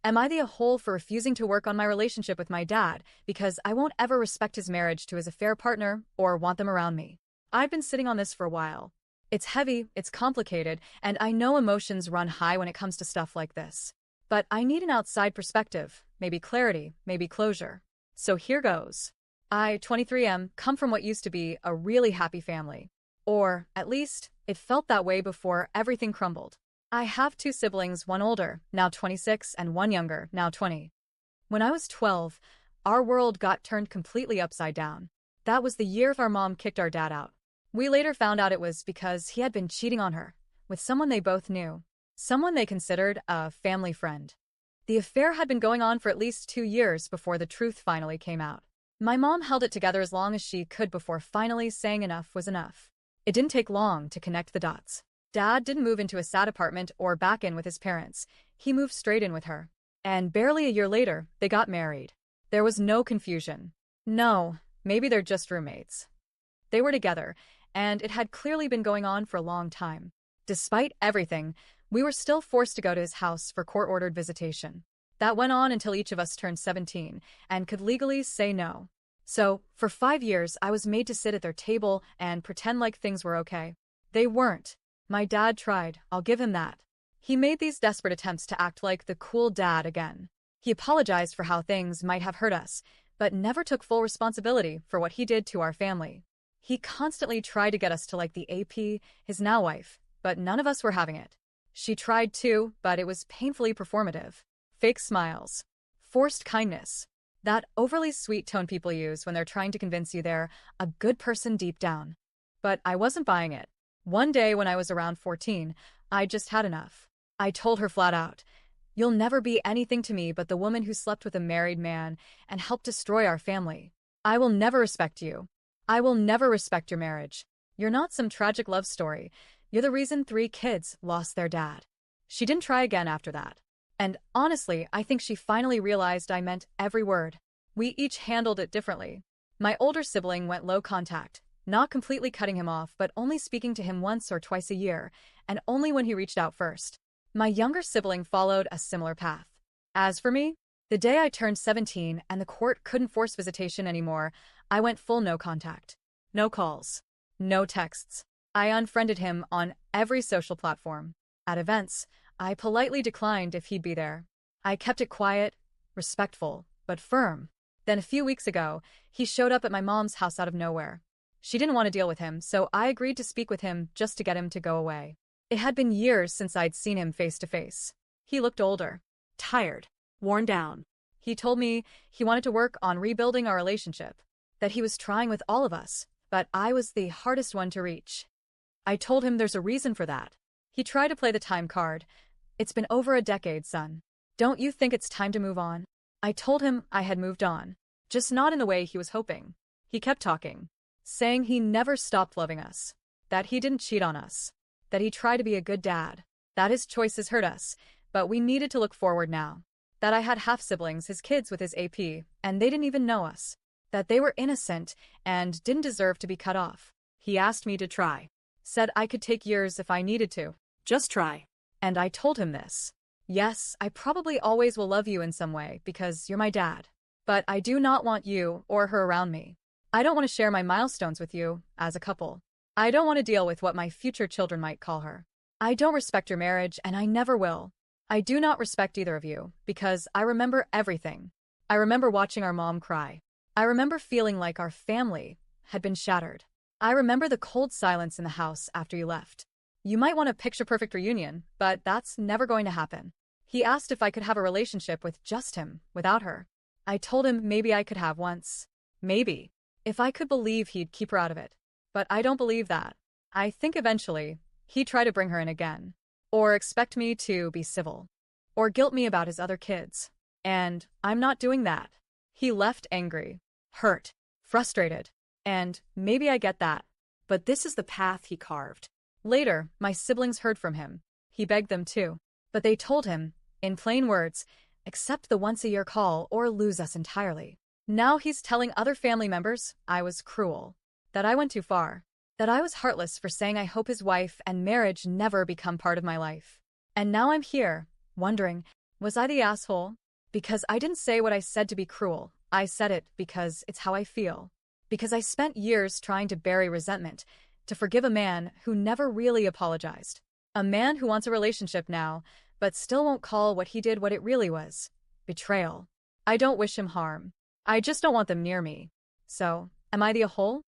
Am I the a-hole for refusing to work on my relationship with my dad because I won't ever respect his marriage to his affair partner or want them around me? I've been sitting on this for a while. It's heavy, it's complicated, and I know emotions run high when it comes to stuff like this. But I need an outside perspective, maybe clarity, maybe closure. So here goes. I, 23, come from what used to be a really happy family. Or, at least, it felt that way before everything crumbled. I have two siblings, one older, now 26, and one younger, now 20. When I was 12, our world got turned completely upside down. That was the year our mom kicked our dad out. We later found out it was because he had been cheating on her, with someone they both knew, someone they considered a family friend. The affair had been going on for at least 2 years before the truth finally came out. My mom held it together as long as she could before finally saying enough was enough. It didn't take long to connect the dots. Dad didn't move into a sad apartment or back in with his parents. He moved straight in with her. And barely a year later, they got married. There was no confusion. No, maybe they're just roommates. They were together, and it had clearly been going on for a long time. Despite everything, we were still forced to go to his house for court-ordered visitation. That went on until each of us turned 17 and could legally say no. So, for 5 years, I was made to sit at their table and pretend like things were okay. They weren't. My dad tried, I'll give him that. He made these desperate attempts to act like the cool dad again. He apologized for how things might have hurt us, but never took full responsibility for what he did to our family. He constantly tried to get us to like the AP, his now wife, but none of us were having it. She tried too, but it was painfully performative. Fake smiles. Forced kindness. That overly sweet tone people use when they're trying to convince you they're a good person deep down. But I wasn't buying it. One day when I was around 14, I just had enough. I told her flat out, "You'll never be anything to me but the woman who slept with a married man and helped destroy our family. I will never respect you. I will never respect your marriage. You're not some tragic love story. You're the reason 3 kids lost their dad." She didn't try again after that. And honestly, I think she finally realized I meant every word. We each handled it differently. My older sibling went low contact, not completely cutting him off but only speaking to him once or twice a year, and only when he reached out first. My younger sibling followed a similar path. As for me, the day I turned 17 and the court couldn't force visitation anymore, I went full no contact. No calls. No texts. I unfriended him on every social platform. At events, I politely declined if he'd be there. I kept it quiet, respectful, but firm. Then a few weeks ago, he showed up at my mom's house out of nowhere. She didn't want to deal with him, so I agreed to speak with him just to get him to go away. It had been years since I'd seen him face to face. He looked older, tired, worn down. He told me he wanted to work on rebuilding our relationship, that he was trying with all of us, but I was the hardest one to reach. I told him there's a reason for that. He tried to play the time card. "It's been over a decade, son. Don't you think it's time to move on?" I told him I had moved on, just not in the way he was hoping. He kept talking, saying he never stopped loving us, that he didn't cheat on us, that he tried to be a good dad, that his choices hurt us, but we needed to look forward now, that I had half-siblings, his kids with his AP, and they didn't even know us, that they were innocent and didn't deserve to be cut off. He asked me to try, said I could take years if I needed to. Just try. And I told him this. Yes, I probably always will love you in some way because you're my dad. But I do not want you or her around me. I don't want to share my milestones with you as a couple. I don't want to deal with what my future children might call her. I don't respect your marriage and I never will. I do not respect either of you because I remember everything. I remember watching our mom cry. I remember feeling like our family had been shattered. I remember the cold silence in the house after you left. You might want a picture-perfect reunion, but that's never going to happen. He asked if I could have a relationship with just him, without her. I told him maybe I could have once. Maybe. If I could believe he'd keep her out of it. But I don't believe that. I think eventually, he'd try to bring her in again. Or expect me to be civil. Or guilt me about his other kids. And I'm not doing that. He left angry, hurt, frustrated. And maybe I get that. But this is the path he carved. Later, my siblings heard from him. He begged them to. But they told him, in plain words, accept the once-a-year call or lose us entirely. Now he's telling other family members I was cruel, that I went too far, that I was heartless for saying I hope his wife and marriage never become part of my life. And now I'm here, wondering, Was I the asshole? Because I didn't say what I said to be cruel. I said it because it's how I feel. Because I spent years trying to bury resentment, to forgive a man who never really apologized. A man who wants a relationship now, but still won't call what he did what it really was. Betrayal. I don't wish him harm. I just don't want them near me. So, am I the a-hole?